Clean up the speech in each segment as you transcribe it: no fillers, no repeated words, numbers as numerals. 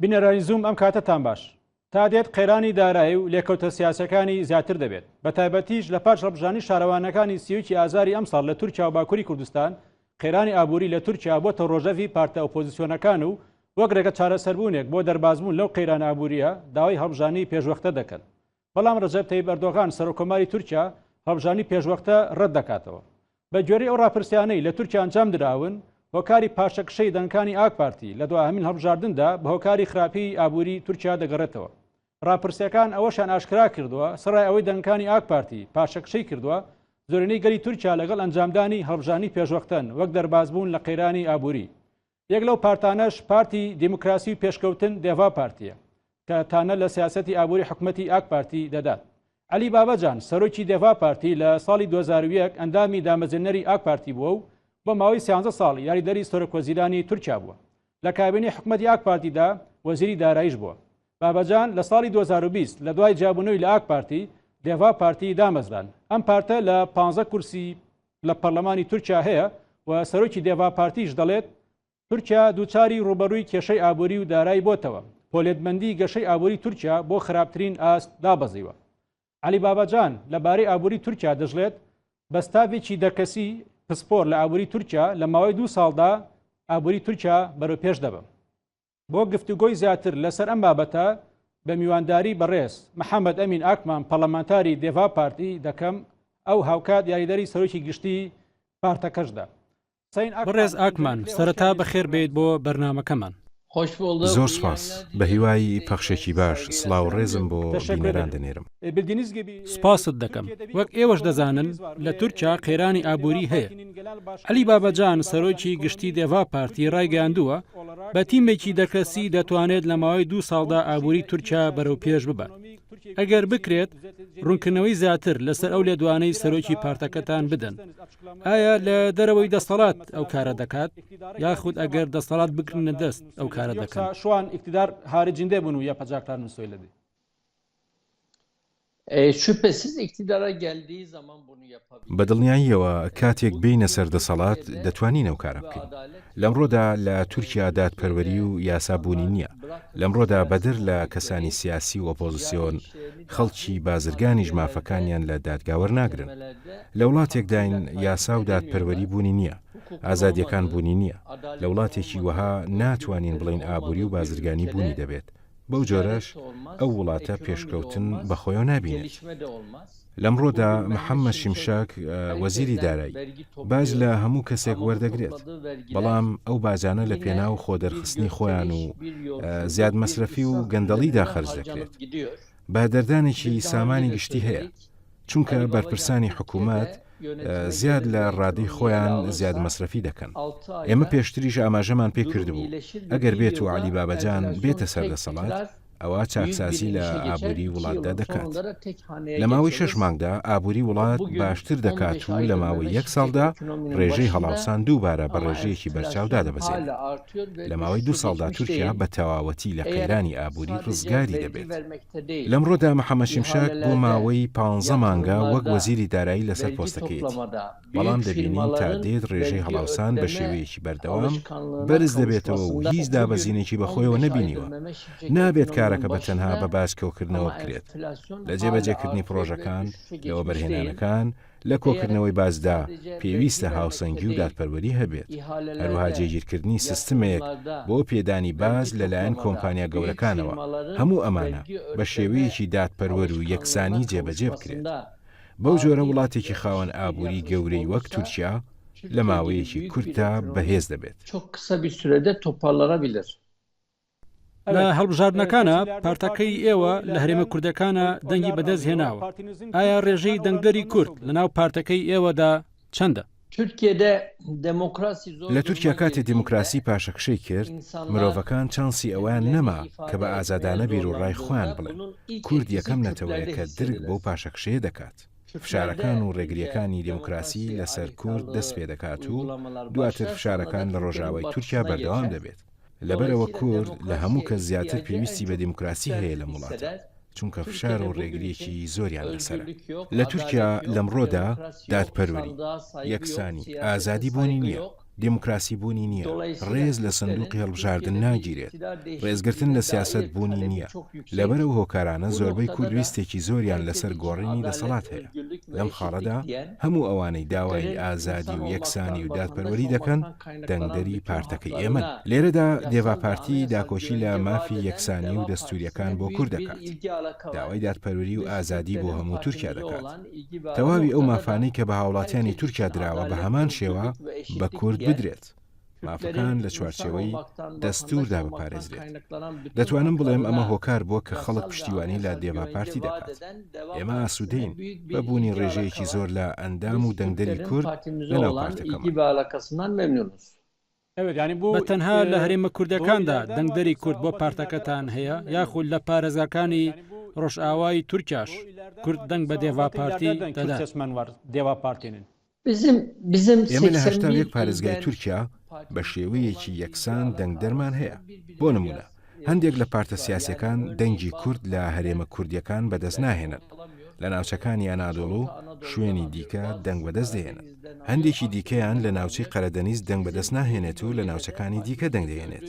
بنەرانی زووم ئەم کاتەتان باش تا دێت قەیرانی دارایی و لێکەوتە سیاسەکانی زیاتر دەبێت بە تایبەتیش لە پاش ڕەبژانی شارەوانەکانی سیوکی ئازاری ئەمساڵ لە تورکیا و باکووری کوردستان قەیرانی ئابووری لە تورکیا بۆتە ڕۆژەوی پارتە ئۆپۆزیسیۆنەکان و وەک ڕێگە چارەسەربوونێک بۆ دەربازبوون لەو قەیرانە ئابووریە داوای هەڵبژانی پێشوەختە دەکەن. بەڵام ڕەجەب تەیب ئەردۆغان سەرۆکۆماری تورکیا هەڵبژانی پێشوەختە ڕەت دەکاتەوە. بە گوێرەی ئەو ڕاپرسیانەی لە تورکیا ئەنجام دراون هۆکاری پاشەکشەی دەنگەکانی ئاک پارتی لە دوایهەمین هەڵبژاردندا بە هۆکاری خراپی ئابووری تورکیا دەگەڕێتەوە. ڕاپرسیەکان ئەوەشان ئاشکرا کردووە سەرای ئەوەی دەنگەکانی ئاک پارتی پاشەکشەی کردووە زۆرینەی گەلی تورکیا لەگەڵ ئەنجامدانی هەڵبژانی پێشوەختن وەک دەربازبوون لە قەیرانی ئابووری. یەک لەو پارتانەش پارتی دیموکراسی و پێشکەوتن دێڤا پارتیە کە تانە لە سیاسەتی ئابووری حکوومەتی ئاک پارتی دەدات. علی بابەجان سەرۆکی دێڤا پارتی لە ساڵی 2001 ئەندامی دامەزێنەری ئاک پارتی بووە و بۆ ماوەی 13 ساڵ یاریدەری سەرۆکوەزیرانی تورکیا بووە. لە کابینەی حکوومەتی ئاک پارتیدا وەزیری داراییش بووە. بابەجان لە ساڵی 2020 لە دوای جیابوونەوەی لە ئاک پارتی دێڤا پارتی دامەزران. ئەم پارتە لە 15 کورسی لە پەرلەمانی تورکیا هەیە و سەرۆکی دێڤا پارتیش دەڵێت تورکیا دووچاری ڕوبەڕووی کێشەی ئابووری و دارایی بۆتەوە. پۆلێتمەندی گەشەی ئابووری تورکیا بۆ خراپترین ئاست دابەزیوە. علی بابەجان لەبارەی ئابووری تورکیا دەژڵێت بەستاوێکی دەرکەسی پسپۆر لە ئابووری تورکیا لە ماوەی 2 ساڵدا ئابووری تورکیا بەرەوپێش دەبم. بۆ گفتوگۆی زیاتر لەسەر ئەم بابەتە بە میوانداری بەڕێز محەممەد ئەمین ئاکمان پەرلەمانتاری دێڤا پارتی دەکەم ئەو هاوکات یاریدەری سەرۆکی گشتی پارتەکەشدا. بەڕێز ئاکمان سەرەتا بەخێر بێت بۆ بەرنامەکەمان. زۆر سپاس بە هیوای پەخشێکی باش سڵاو ڕێزم بۆ بینەران دەنێرم. سپاست دەکەم. وەک ئێوەش دەزانن لە تورکیا قەیرانی ئابووری هەیە. علی بابەجان سەرۆکی گشتی دێڤا پارتی ڕایگەیاندووە بە تیمێکی دەرکەسی دەتوانێت لە ماوەی 2 ساڵدا ئابووری تورکیا بەرەو پێش ببات. ئەگەر بکرێت ڕوونکردنەوەی زیاتر لەسەر ئەو لێدوانەی سەرۆکی پارتەکەتان بدەن. ئایا لە دەرەوەی دەسەڵات ئەو کارە دەکات یاخود ئەگەر دەسەڵات بکردنە دەست ئەو کارە دەکات. شوان ئیقتیدار هاریجیندە بوون و یا پەجاکتار söyledi. Şüphesiz iktidara geldiği zaman bunu yapabilir. بەدڵنیاییەوە کاتێک بینە سەر دەسەڵات دەتوانین ئەو کارە بکەین. لەمڕۆدا لە تورکیا دادپەروەری و یاسابوونی نییە. لەمڕۆدا بەدر لە کەسانی سیاسی و ئۆپۆزیسیۆن خەڵکی بازرگانی ژمافەکانیان لە دادگاوەر ناگرن. لە وڵاتێکداین یاسا و دادپەروەری بوونی نییە. ئازادیەکان بوونی نییە. لە وڵاتێکی وەها ناتوانین بڵین ئابووری و بازرگانی بوونی دەبێت. بەو جۆرەش ئەو وڵاتە پێشکەوتن بەخۆیەوە نابینێت. لەمڕۆدا محەممەد شیمشاک وەزیری دارایی باز لە هەموو کەسێک وەردەگرێت، بەڵام ئەو بازانە لە پێناو خۆدەرخستنی خۆیان و زیاد مەسرەفی و گەندەڵیدا خەرج دەکرێت. بادەردانێکی سامانی گشتی هەیە، چونکە بەرپرسانی حکوومەت زیاد لە ڕادەی خۆیان زیاد مەسرەفی دەکەن. ئێمە پێشتریش ئاماژەمان پێ کردبوو ئەگەر بێت و علی بابەجان بێتە سەردەسەڵات ئەوە چاکسازی لە ئابووری وڵاتدا دەکات. لە ماوەی 6 مانگدا ئابووری وڵات باشتر دەکات و لە ماوەی 1 ساڵدا ڕێژەی هەڵاوسان دووبارە بە ڕێژەیەکی بەرچاودا دەبەزێت. لە ماوەی 2 ساڵدا تورکیا بە تەواوەتی لە قەیرانی ئابووری ڕزگاری دەبێت. لەمڕۆدا محەممەد شیمشاک بۆ ماوەی 15 مانگا وەک وەزیری دارایی لەسەر پۆستەکەیەتی. بەڵام دەبینین تا دێت ڕێژەی هەڵاوسان بە شێوەیەکی بەردەوام بەرز دەبێتەوە و هیچ دابەزینێکی بەخۆیەوە نەبینیوە. نابێت کارەکە بە تەنها بە باسکەوتکردنەوە بکرێت. لە جێبەجێکردنی پرۆژەکان لەوە بەرهێنانەکان لە کۆکردنەوەی بازدا پێویستە هاوسەنگی و دادپەروەری هەبێت. هەروەها جێگیرکردنی سیستمێک بۆ پێدانی باز لەلایەن کۆمپانیا گەورەکانەوە هەموو ئەمانە بە شێوەیەکی دادپەروەر و یەکسانی جێبەجێ بکرێت. بەو جۆرە وڵاتێکی خاوەن ئابووری گەورەی وەک تورکیا لە ماوەیەکی کورتدا بەهێز دەبێت. لە هەڵبژاردنەکانە پارتەکەی ئێوە لە هەرێمە کوردەکانە دەنگی بەدەست هێناوە. ئایا ڕێژەی دەنگدەری کورد لەناو پارتەکەی ئێوەدا چەندە؟ لە تورکیا کاتێ دیموکراسی پاشەکشەی کرد مرۆڤەکان چانسی ئەویان نەما کە بە ئازادانە بیرروڕای خۆیان بڵێن. کورد یەکەم نەتەوەیە کە درک بۆ پاشەکشەیە دەکات. فشارەکان و ڕێگریەکانی دیموکراسی لەسەر کورد دەست پێ دەکات و دواتر فشارەکان لە ڕۆژاوای تورکیا بەردەوام دەبێت. لەبەرەوە کورد لە هەموو کەس زیاتر پێویستی بە دیموکراسی هەیە لە وڵاتە، چونکە فشار و ڕێگریەکی زۆریان لەسەرە. لە تورکیا لەمڕۆدا دادپەروەری، یەکسانی، ئازادی بوونی نییە. دیموکراسی بوونی نییە، ڕێز لە سندوقی هەڵبژاردن ناگیرێت، ڕێزگرتن لە سیاست بوونی نییە. لەبەرەو هۆکارانە زۆربەی کورد ویستێکی زۆریان لەسەر گۆڕینی دەسەڵات هەیە. لەم خاڵەدا هەموو ئەوانەی داوای ئازادی و یەکسانی و دادپەروەری دەکەن دەنگدەری پارتەکەی ئێمەن. لێرەدا دێوا پارتی داکۆچی لە مافی یەکسانی و دەستوریەکان بۆ کورد دەکات، داوای دادپەروەری و ئازادی بۆ هەموو تورکیا دەکات. تەواوی ئەو مافانەی کە بە هاوڵاتیانی تورکیا دراوە بە هەمان شێوە بە کورد بدرێت. مافەکان لە چوارچێوەی دەستوردا بپارێزرێت. دەتوانم بڵێم ئەمە هۆکار بووە کە خەڵک پشتیوانی لە دێوا پارتی دەکات. ئێمە ئاسوودەین بە بوونی ڕێژەیەکی زۆر لە ئەندام و دەنگدەری کورد لەناو پارتەکەمان. بە تەنها لە هەرێمە کوردەکاندا دەنگدەری کورد بۆ پارتەکەتان هەیە یاخود لە پارێزگاکانی ڕۆژئاوای تورکیاش کورد دەنگ بە دێوا پارتی دەدات. ئێمە لە 81 پارێزگای تورکیا بە شێوەیەکی یەکسان دەنگدەرمان هەیە. بۆ نمونە هەندێک لە پارتە سیاسیەکان دەنگی کورد لە هەرێمە کوردیەکان بەدەست ناهێنن، لە ناوچەکانی ئەنادۆڵ و شوێنی دیکە دەنگ بەدەست دێنن. هەندێکی دیکەیان لە ناوچەی قەرەدەنیز دەنگ بەدەست ناهێنێت و لە ناوچەکانی دیکە دەنگ دەهێنێت.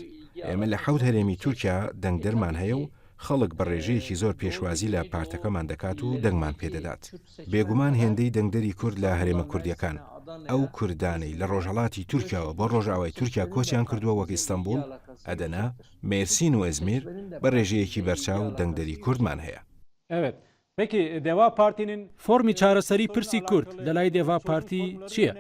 ئێمە لە 7 هەرێمی تورکیا دەنگدەرمان هەیە و خەڵک بە ڕێژەیەکی زۆر پێشوازی لە پارتەکەمان دەکات و دەنگمان پێدەدات. بێگومان هێندەی دەنگدەری کورد لە هەرێمە کوردیەکان ئەو کوردانەی لە ڕۆژهەڵاتی تورکیاوە بۆ ڕۆژئاوای تورکیا کۆچیان کردووە وەک ئیستەنبول، ئەدەنا، مێرسین و ئەزمیر بە ڕێژەیەکی بەرچاو دەنگدەری کوردمان هەیە. فۆرمی چارەسەری پرسی کورد لە لای دێوا پارتی چییە؟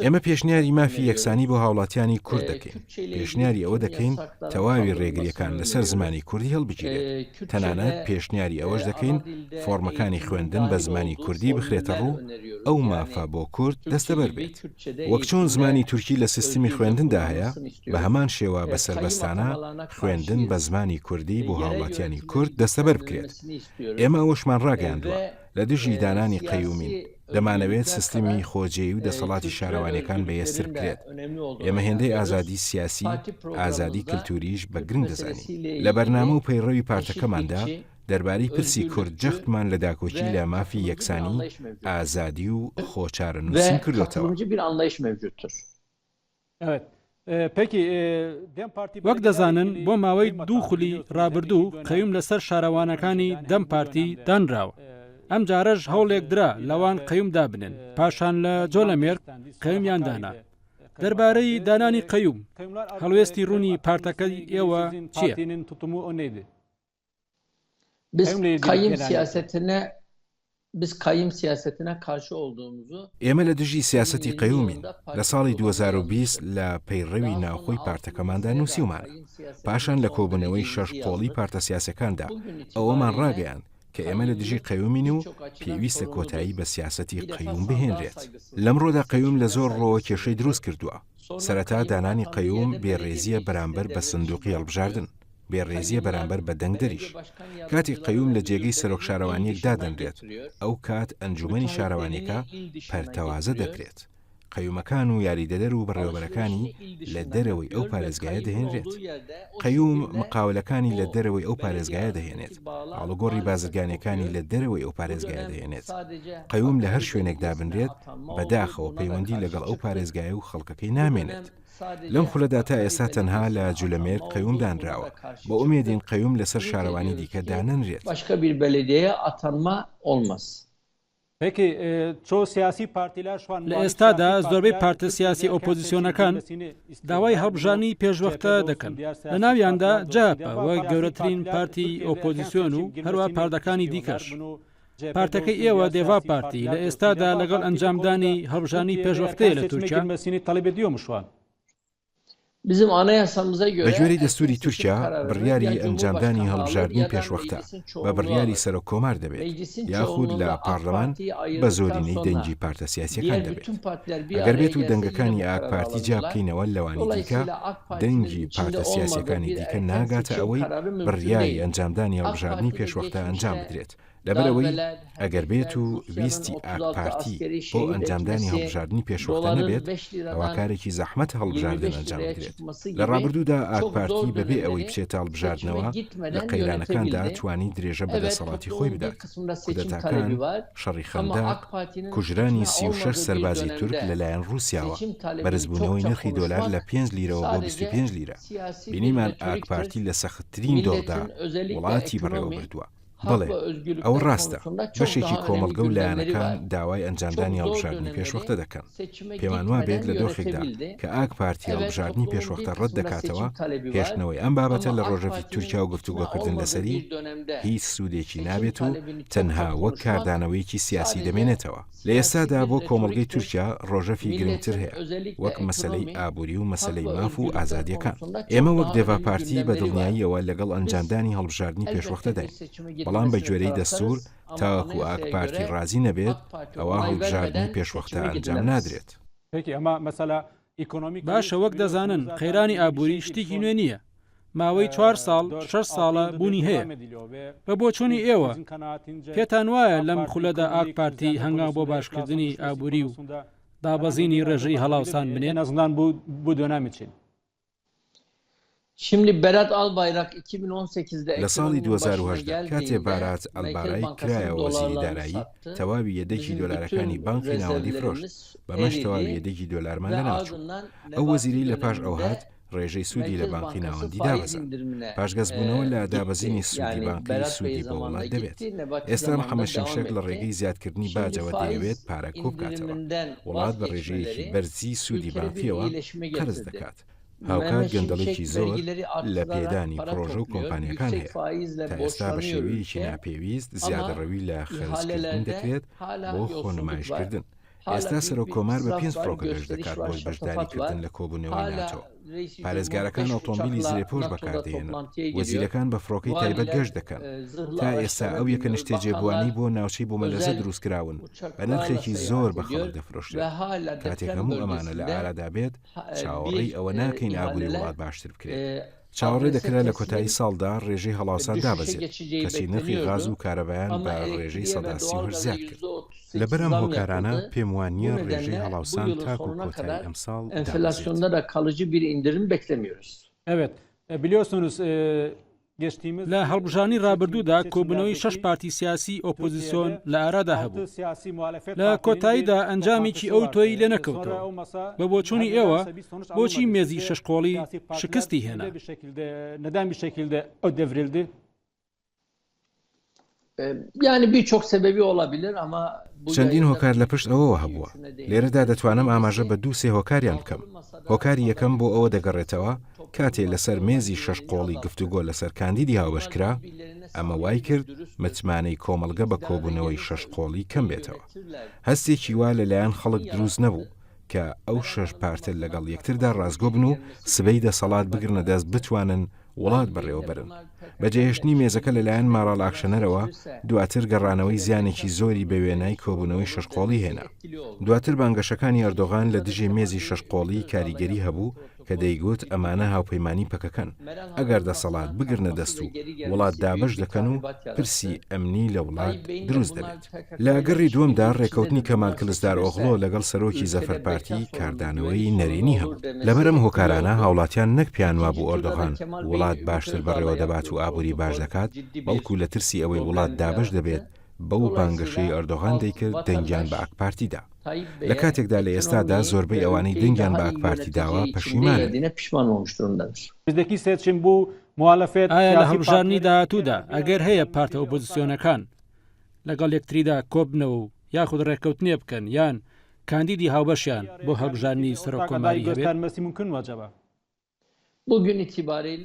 ئێمە پێشنیاری مافی یەکسانی بۆ هاوڵاتیانی کورد دەکەین. پێشنیاری ئەوە دەکەین تەواوی ڕێگریەکان لەسەر زمانی کوردی هەڵبگیرێت. تەنانەت پێشنیاری ئەوەش دەکەین فۆرمەکانی خوێندن بە زمانی کوردی بخرێتە ڕوو، ئەو مافە بۆ کورد دەستەبەر بێت. وەک چۆن زمانی تورکی لە سیستمی خوێندندا هەیە، بە هەمان شێوە بە سەربەستانە خوێندن بە زمانی کوردی بۆ هاوڵاتیانی کورد دەستەبەر بکرێت. ئێمە ئەوەشمان ڕاگەیاندووە لە دژی دانانی قەیومین دەمانەوێت سیستمی خۆجێی و دەسەڵاتی شارەوانیەکان بەهێزتر بکرێت. ئێمە هێندەی ئازادی سیاسی، ئازادی کللتوریش بە گرنگ دەزانین. لە بەرنامە و پەیڕەوی پارتەکەماندا دەربارەی پرسی کورد جەختمان لە داکۆچی لە مافی یەکسانی، ئازادی و خۆچارە نووسین کردوێتەوە. وەک دەزانن بۆ ماوەی 2 خولی ڕابردوو قەیوم لەسەر شارەوانەکانی دەم پارتی دانراوە. ئەم جارەش هەوڵێک درا لەوان قەیوم دابنن، پاشان لە جۆلەمێرگ قەیومیان دانا. دەربارەی دانانی قەیوم هەڵوێستی ڕوونی پارتەکەی ئێوە چییە؟ ئێمە لە دژی سیاسەتی قەیومین. لە ساڵی 2020 لە پەیڕەوی ناوخۆی پارتەکەماندا نووسیومانە. پاشان لە کۆبوونەوەی 6 قۆڵی پارتە سیاسەکاندا ئەوەمان ڕاگەیان کە ئێمە لە دژی قەیومین و پێویستە کۆتایی بە سیاسەتی قەیوم بهێنرێت. لەمڕۆدا قەیوم لە زۆر ڕۆوە کێشەی دروست کردووە. سەرەتا دانانی قەیوم بێڕێزیە بەرامبەر بە سندوقی هەڵبژاردن، بێڕێزیە بەرامبەر بە دەنگدەریش. کاتی قەیوم لە جێگەی سەرۆک شارەوانیەک دادەنرێت، ئەو کات ئەنجومەنی شارەوانیەکە پەرتەوازە دەکرێت. قەیومەکان و یاریدەدەر و بەڕێوەبەرەکانی لە دەرەوەی ئەو پارێزگایە دەهێنرێت. قەیوم مقاولەکانی لە دەرەوەی ئەو پارێزگایە دەهێنێت، ئاڵوگۆڕی بازرگانیەکانی لە دەرەوەی ئەو پارێزگایە دەهێنێت. قەیوم لە هەر شوێنێکدا بنرێت، بەداخەوە پەیوەندی لەگەڵ ئەو پارێزگایە و خەڵکەکەی نامێنێت. لەم خولەدا تا ئێستا تەنها لە جولەمێرگ قەیوم دانراوە. بە ئومێدین قەیوم لەسەر شارەوانی دیکە دانەنرێت. لە ئێستادا زۆربەی پارتە سیاسی ئۆپۆزیسیۆنەکان داوای هەڵبژاردنی پێشوەختە دەکەن. لە ناویاندا جاپە وەک گەورەترین پارتی ئۆپۆزیسیۆن و هەروە پاردەکانی دیکەش. پارتەکەی ئێوە دێوا پارتی لە ئێستادا لەگەڵ ئەنجامدانی هەڵبژاردنی پێشوەختەیە لە تورکیا. بە گوێرەی دەستوری تورکیا بڕیاری ئەنجامدانی هەڵبژاردنی پێشوەختە بە بڕیاری سەرۆک کۆمار دەبێت، یاخود لە پارلەمان بە زۆرینەی دەنگی پارتە سیاسیەکان دەبێت. ئەگەر بێت و دەنگەکانی ئاک پارتی جا بکەینەوە لەوانی دیکە، دەنگی پارتە سیاسیەکانی دیکە ناگاتە ئەوەی بڕیاری ئەنجامدانی هەڵبژاردنی پێشوەختە ئەنجام بدرێت. لەبەرەوەی ئەگەر بێت و ویستی ئاکپارتی بۆ ئەنجامدانی هەڵبژاردننی پێشوەختە نەبێت ئەوە کارێکی زەحمەت هەڵبژاردن ئەنجام بدرێت. لە ڕابردوودا ئاکپارتی بەبێ ئەوەی بچێتە هەڵبژاردنەوە لە قەیرانەکاندا توانی درێژە بەدەسەڵاتی خۆی بدات. کودەتاکان شەڕی خەنداق کوژرانی 36 سەربازی تورک لەلایەن رووسیاوە بەرزبوونەوەی نرخی دۆلار لە 5 لیرەوە بۆ 25 لیرە. بینیمان ئاکپارتی لە سەختترین دۆڵدا وڵاتی بەڕێوە بردووە. بەڵێ ئەوە ڕاستە بەشێکی کۆمەڵگە و لایەنەکان داوای ئەنجامدانی هەڵبژاردننی پێشوەختە دەکەن. پێمان وا بێت لە دۆخێکدا کە ئاکپارتی هەڵبژاردننی پێشوەختە ڕەت دەکاتەوە هێشتنەوەی ئەم بابەتە لە ڕۆژەفی تورکیا و گفتوگۆکردن لەسەری هیچ سوودێکی نابێت و تەنها وەک کاردانەوەیکی سیاسی دەمێنێتەوە. لە ئێستادا بۆ کۆمەڵگەی تورکیا ڕۆژەفی گرنگتر هەیە وەک مەسەلەی ئابووری و مەسەلەی ماف و ئازادیەکان. ئێمە وەک دێڤا پارتی بە دڵنیاییەوە لەگەڵ ئەنجامدانی هەڵبژاردننی پێشوەختە داین. بەڵام بە گوێرەی دەستور تاوەکو ئاکپارتی ڕازی نەبێت ئەوە هەڵبژاردننی پێشوەختە ئەنجام نادرێت. باشە وەک دەزانن قەیرانی ئابووری شتێکی نوێ نییە. ماوەی 4 ساڵ 6 ساڵە بوونی هەیە. بە بۆچوونی ئێوە پێتان وایە لەم خولەدا ئاکپارتی هەنگاو بۆ باشکردنی ئابووری و دابەزینی ڕێژەی هەڵاوسان بنێن ئەزنان بوو دۆنامچین. Şimdi Berat Albayrak 2018'de لە ساڵی 2010 کاتێ بارات ئەلبارای کرایەوە وەزیری دارایی تەواوی یەدەکی دۆلارەکانی بانکی ناوەندی فرۆشت بەمەش تەواوی یەدەکی دۆلارمان لەناوچوو. ئەو وەزیری لە پاش ئەو هات ڕێژەی سوودی لە بانکی ناوەندی دابەزان. پاشگەزبوونەوە لە دابەزینی سوودی بانکی سوودی بە وڵات دەبێت. ئێستا محەممەد شەمشێک لە ڕێگەی زیادکردنی باجەوە دەیەوێت پارە کۆ بکاتەوە. وڵات بە ڕێژەیەکی بەرزی سوودی بانکیەوە قەرز دەکات. هاوکات گەندەڵێکی زۆر لە پێدانی پرۆژە و کۆمپانیەکان هەیە. تا ئێستا بە شێوەیەکی ناپێویست زیادەڕەوی لە خەرجکردن دەکرێت بۆ خۆنمایشکردن. ئێستا سەرۆک کۆمار بە 5 فڕۆکە گەشت دەکات بۆی بەشداریکردن لە کۆبوونەوەی ناتۆ. پارێزگارەکان ئۆتۆمبیلی زرێپۆش بەکاردێنن. وەزیرەکان بە فڕۆکەی تایبەت گەشت دەکەن. تا ئێستا ئەو یەکە نیشتێجێبوانی بۆ ناوچەی بۆ مەلەزە دروستکراون بە نرخێکی زۆر بە خەڵک دەفرۆشرێت. کاتێک هەموو ئەمانە لە ئارادا بێت چاوەڕێی ئەوە ناکەین ئابووری وڵات باشتر بکرێت. چاوەڕێ دەکرا لە کۆتایی ساڵدا ڕێژەی هەڵاوسان دابەزێت کەچی نرخی غاز و کارەبایان بە ڕێژەی 130 زیاد کرد. لەبەرەم هۆکارانە پێم وانیە ڕێژەی هەڵاوسان تاکو کۆتایی ئەمساڵ enflasyonda da kalıcı bir indirim beklemiyoruz. Evet, biliyorsunuz لە هەڵبژانی ڕابردوودا کۆبوونەوەی 6 پارتی سیاسی ئۆپۆزیسیۆن لە ئارادا هەبوو. لە کۆتاییدا ئەنجامێکی ئەو تۆی لێ نەکەوتەوە. بە بۆچوونی ئێوە بۆچی مێزی شەشقۆڵی شکستی هێنا؟ Yani birçok sebebi olabilir ama چەندین هۆکار لە پشت ئەوەوە هەبووە. لێرەدا دەتوانم ئاماژە بە 2-3 هۆکاریان بکەم. هۆکاری یەکەم بۆ ئەوە دەگەڕێتەوە کاتێ لەسەر مێزی شەشقۆڵی گفتوگۆ لەسەر کاندیدی هاوبەشکرا ئەمە وای کرد متمانەی کۆمەڵگە بە کۆبوونەوەی شەشقۆڵی کەم بێتەوە. هەستێکی وا لەلایەن خەڵک دروست نەبوو کە ئەو 6 پارتە لەگەڵ یەکتردا ڕازگۆ بن و سبەی دەسەڵات بگرنە دەست بتوانن وڵات بەڕێوە برن. بەجێهێشتنی مێزەکە لەلایەن ماڕال ئاکشەنەرەوە دواتر گەڕانەوەی زیانێکی زۆری بە وێنای کۆبوونەوەی شەشقۆڵی هێنا. دواتر بانگەشەکانی ئەردۆغان لە دژی مێزی شەشقۆڵی کاریگەری هەبوو کە دەیگوت ئەمانە هاوپەیمانی پەکەکەن ئەگەر دەسەڵات بگرنە دەست و وڵات دابش دەکەن و پرسی ئەمنی لە وڵات دروست دەبێت. لە گەڕی دووەمدا ڕێکەوتنی کەمال کلسدار ئۆغڵۆ لەگەڵ سەرۆکی زەفەر پارتی کاردانەوەی نەرێنی هەبوو. لەبەرەم هۆکارانە هاوڵاتیان نەک پیانوا بوو ئەردۆغان وڵات باشتر بەڕێوە دەبات و ئابووری باش دەکات بەڵکو لە ترسی ئەوەی وڵات دابش دەبێت بەو بانگەشەی ئەردۆغان دەیکرد دەنگیان بە ئاکپارتیدا. لە کاتێکدا لە ئێستادا زۆربەی ئەوانەی دەنگیان بە ئاکپارتی داوە پەشیمانن. ئایا لە هەڵبژارنی داهاتوودا ئەگەر هەیە پارتە ئۆپۆزیسیۆنەکان لەگەڵ یەکتریدا کۆبنەوە و یاخود ڕێکەوتنێ بکەن یان کاندیدی هاوبەشیان بۆ هەڵبژارنی سەرۆکۆماری هەبێت؟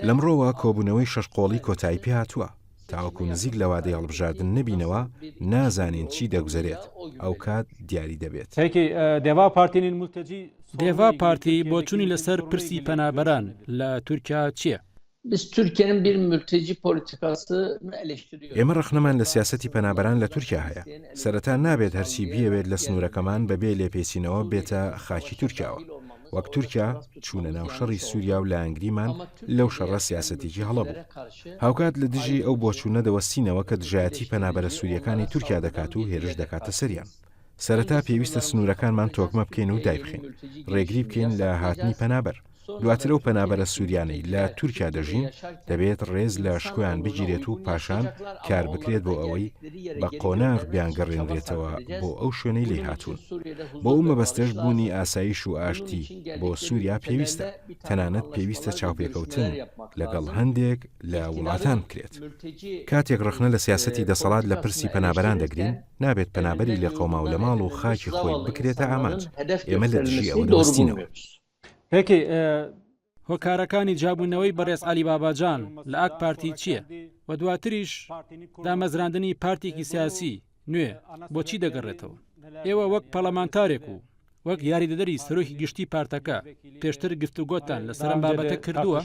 لەمڕۆوە کۆبوونەوەی شەشقۆڵی کۆتایی پێ هاتووە. تاوەکو نزیک لە وادەی هەڵبژاردن نەبینەوە نازانین چی دەگوزارێت ئەو کات دیاری دەبێت. دێڤا پارتی بۆچوونی لەسەر پرسی پەنابەران لە تورکیا چییە؟ ئێمە ڕخنەمان لە سیاسەتی پەنابەران لە تورکیا هەیە. سەرەتا نابێت هەرچی بیەوێت لە سنوورەکەمان بەبێ لێپێچینەوە بێتە خاکی تورکیاوە. وەک تورکیا چوونە ناو شەڕی سووریا و لە ئەنگریمان لەو شەڕە سیاسەتێکی هەڵەبوو. هاوکات لە دژی ئەو بۆچوونە دەوەستینەوە کە دژایەتی پەنابەرە سووریەکانی تورکیا دەکات و هێرش دەکاتە سەریان. سەرەتا پێویستە سنوورەکانمان تۆکمە بکەین و دایبخین، ڕێگری بکەین لە هاتنی پەنابەر. دواتر ئەو پەنابەرە سووریانەی لە تورکیا دەژین دەبێت ڕێز لە شکۆیان بگیرێت و پاشان کار بکرێت بۆ ئەوەی بە قۆناغ بیانگەڕێنرێتەوە بۆ ئەو شوێنەی لێ هاتوون. بۆ ئەو مەبەستەش بوونی ئاسایش و ئاشتی بۆ سووریا پێویستە، تەنانەت پێویستە چاوپێکەوتن لەگەڵ هەندێک لە وڵاتان بکرێت. کاتێک ڕخنە لە سیاسەتی دەسەڵات لە پرسی پەنابەران دەگرین، نابێت پەنابەری لە قەوما و لە ماڵ و خاکی خۆی بکرێتە ئامانج. ئێمە لە دژی ئەوە دەوەستینەوە. پێکی هۆکارەکانی جابوونەوەی بەڕێز عەلی باباجان لە ئاک پارتی چییە؟ و دواتریش دامەزراندنی پارتێکی سیاسی نوێ بۆچی دەگەڕێتەوە؟ ئێوە وەک پەرلەمانتارێک و وەک یاریدەدەری سەرۆکی گشتی پارتەکە پێشتر گفتوگۆتان لەسەر ئەم بابەتە کردووە؟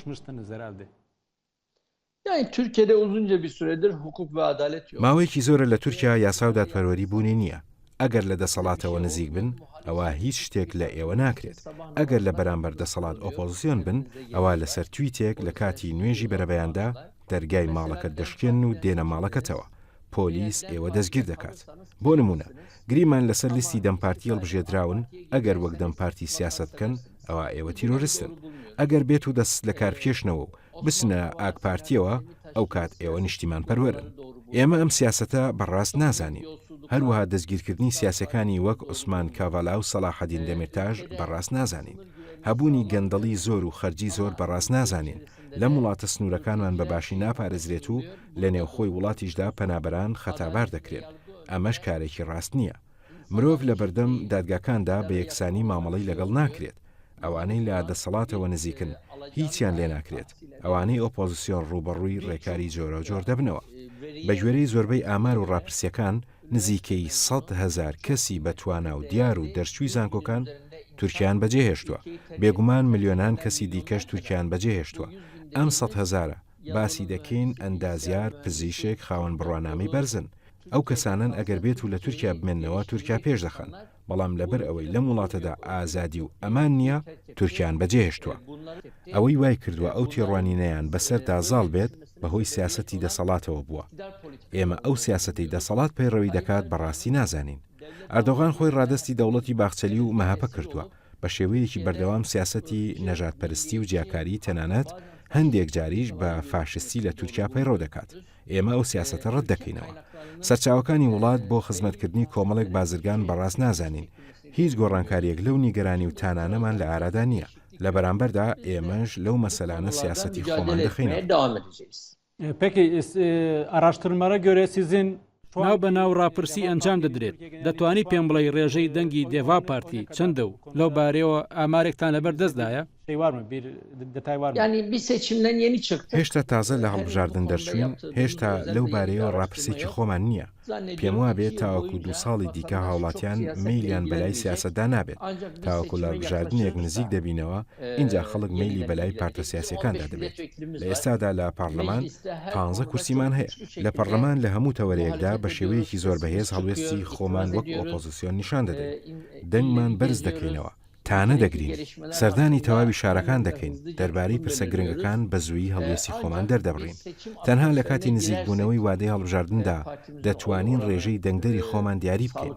Türkiye'de uzunca bir süredir hukuk ve adalet yok. ماوەیەکی زۆرە لە تورکیا یاسا و دادپەروەری بوونی نییە. ئەگەر لە دەسەڵاتەوە نزیک بن ئەوە هیچ شتێک لە ئێوە ناکرێت. ئەگەر لە بەرامبەر دەسەڵات ئۆپۆزیسیۆن بن ئەوە لەسەر تویتێک لە کاتی نوێژی بەرەبەیاندا دەرگای ماڵەکەت دەشکێن و دێنە ماڵەکەتەوە. پۆلیس ئێوە دەستگیر دەکات. بۆ نمونە گریمان لەسەر لیستی دەمپارتی هەڵبژێدراون. ئەگەر وەک دەمپارتی سیاست بکەن ئەوە ئێوە تیرۆریستن. ئەگەر بێت و دەست لە کارپێشنەوە و بسنە ئاک پارتیەوە ئەو کات ئێوە نیشتیمان پەروەرن. ئێمە ئەم سیاسەتە بەڕاست نازانین. هەروەها دەستگیرکردنی سیاسەکانی وەک عوسمان کاڤالا و سەلاحەدین دەمیرتاژ بەڕاست نازانین. هەبوونی گەندەڵی زۆر و خەرجی زۆر بەڕاست نازانین. لەم وڵاتە سنوورەکانمان بەباشی ناپارێزرێت و لە نێوخۆی وڵاتیشدا پەنابەران خەتابار دەکرێن. ئەمەش کارێکی ڕاست نییە. مرۆڤ لە بەردەم دادگاکاندا بە یەکسانی مامەڵەی لەگەڵ ناکرێت. ئەوانەی لە دەسەڵاتەوە نزیکن هیچیان لێ ناکرێت. ئەوانەی ئۆپۆزیسیۆن ڕوبەڕووی ڕێکاری جۆرە جۆر دەبنەوە. بە گوێرەی زۆربەی ئامار و ڕاپرسیەکان نزیکەی 100,000 کەسی بەتوانە و دیار و دەرچووی زانکۆکان تورکیان بەجێهێشتووە. بێگومان ملیۆنان کەسی دیکەش تورکیان بەجێهێشتووە. ئەم 100,000 باسی دەکەین ئەندازیار پزیشک خاوەن بڕوانامی بەرزن. ئەو کەسانن ئەگەر بێت و لە تورکیا بمێنەوە تورکیا پێش دەخەن. بەڵام لەبەر ئەوەی لەم وڵاتەدا ئازادی و ئەمان نییە تورکیان بەجێهێشتووە. ئەوەی وای کردووە ئەو تێڕوانینەیان بەسەر تازاڵ بێت بەهۆی سیاسەتی دەسەڵاتەوە بووە. ئێمە ئەو سیاسەتی دەسەڵات پەیڕەوی دەکات بەڕاستی نازانین. ئەردۆغان خۆی ڕادستی دەوڵەتی باخچەلی و مەهاپە کردووە. بە شێوەیەکی بەردەوام سیاسەتی نەژادپەرستی و جیاکاری تەنانەت هەندێک جاریش بە فاشستی لە تورکیا پەیڕەو دەکات. ئێمە ئەو سیاسەتە ڕەت دەکەینەوە. سەرچاوەکانی وڵات بۆ خزمەتکردنی کۆمەڵێک بازرگان بەڕاست نازانین. هیچ گۆڕانکاریەک لەو نیگەرانی و تانانەمان لە ئارادا نییە. لە بەرامبەردا ئێمەش لەو مەسەلانە سیاسەتی خۆمان دەخینەوە. پێکی ئاراشترمەرە گەورە سیزین ناو بە ناو ڕاپرسی ئەنجام دەدرێت. دەتوانی پێم بڵێ ڕێژەی دەنگی دێڤا پارتی چەندە و لەو بارەوە ئامارێکتان لەبەر دەستدایە؟ هێشتا تازە لە هەڵبژاردن دەرچوین، هێشتا لەو بارەیەوە ڕاپرسێکی خۆمان نییە. پێم وابێت تاوەکو 2 ساڵی دیکە هاوڵاتیان میلیان بەلای سیاسەتدا نابێت. تاوەکو لە هەڵبژاردنێک نزیک دەبینەوە اینجا خەڵک میلی بەلای پارتە سیاسیەکاندا دەبێت. لە ئێستادا لە پارلەمان 15 کورسیمان هەیە. لە پەرلەمان لە هەموو تەوەرەیەکدا بە شێوەیەکی زۆر بەهێز هەڵوێستی خۆمان وەک ئۆپۆزیسیۆن نیشان دەدەین. دەنگمان بەرز دەکەینەوە. تانە دەگرین. سەردانی تەواوی شارەکان دەکەین. دەربارەی پرسە گرنگەکان بە زوویی هەڵوێستی خۆمان دەردەبڕین. تەنها لە کاتی نزیکبوونەوەی وادەی هەڵبژاردندا دەتوانین ڕێژەی دەنگدەری خۆمان دیاری بکەین.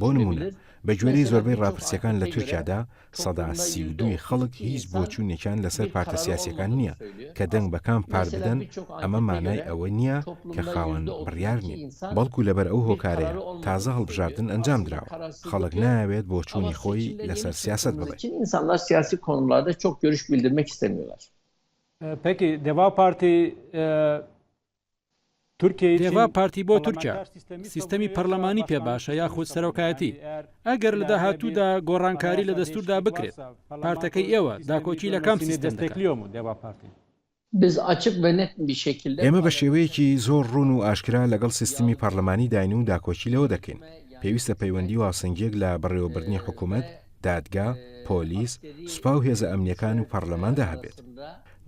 بۆ نمونە بە گوێرەی زۆربەی ڕاپرسیەکان لە تورکیادا 32 خەڵک هیچ بۆچوونێکیان لەسەر پارتە سیاسیەکان نییە کە دەنگ بەکام پار بدەن. ئەمە مانای ئەوە نییە کە خاوەن بڕیار نین، بەڵکو لەبەر ئەو هۆکارەیە تازە هەڵبژاردن ئەنجام دراوە. خەڵک نایەوێت بۆچوونی خۆی لەسەر siyaset baba. İnsanlar siyasi konularda çok görüş bildirmek istemiyorlar. Peki Deva Parti Türkiye için Deva Parti بۆ تورکیا سیستەمی پەرلەمانی پێ باشە یاخود سەرۆکایەتی. ئەگەر لە داهاتوودا گۆڕانکاری لە دەستوردا بکرێت پارتەکەی ئێوە داکۆچی لە کام سیستەم دەکات. Biz açık ve net bir şekilde ئێمە بە شێوەیەکی زۆر ڕوون و ئاشکرا لەگەڵ سیستمی پەرلەمانی داین و داکۆچی لەوە دەکەین. پێویستە پەیوەندی و هاوسەنگیەک لە بەڕێوەبردنی حکوومەت، دادگا، پۆلیس، سوپا و هێزە ئەمنیەکان و پەرلەماندا هەبێت.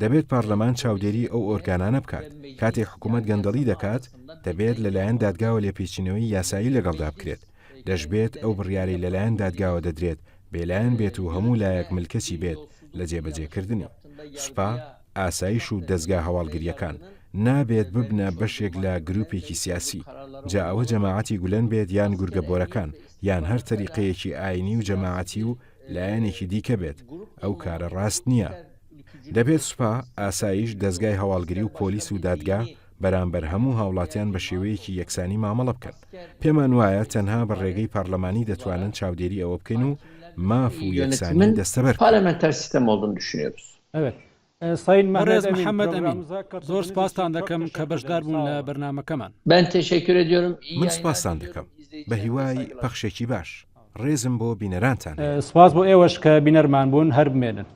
دەبێت پارلەمان چاودێری ئەو ئۆرگانانە بکات. کاتێک حکوومەت گەندەڵی دەکات دەبێت لەلایەن دادگاوە لێپێچینەوەی یاسایی لەگەڵدا بکرێت. دەشبێت ئەو بڕیاری لەلایەن دادگاوە دەدرێت بێلایەن بێت و هەموو لایەک ملکەچی بێت لە جێبەجێکردنی. سوپا، ئاسایش و دەستگا هەواڵگریەکان نابێت ببنە بەشێک لە گروپێکی سیاسی، جا ئەوە جەماعەتی گولەن بێت یان گورگەبۆرەکان یان هەر تەریقەیەکی ئاینی و جەماعەتی و لایەنێکی دیکە بێت، ئەو کارە ڕاست نییە. دەبێت سوپا، ئاسایش، دەستگای هەواڵگری و پۆلیس و دادگا بەرامبەر هەموو هاوڵاتیان بە شێوەیەکی یەکسانی مامەڵە بکەن. پێمان وایە تەنها بە ڕێگەی پارلەمانی دەتوانن چاودێری ئەوە بکەین و ماف و یەکسانی دەستەبەر. Parlamenter sistem olduğunu düşünüyoruz. Evet. Sayın ڕێز محەممەد ئەمین زۆر سپاسان دەکەم کە بەشدار بوون لە بەرنامەکەمان. Ben teşekkür ediyorum. من سوپاسان دەکەم بە هیوای پەخشێکی باش. ڕێزم بۆ بینەرانتان. سپاس بۆ ئێوەش کە بینەرمان بوون هەر بمێنن.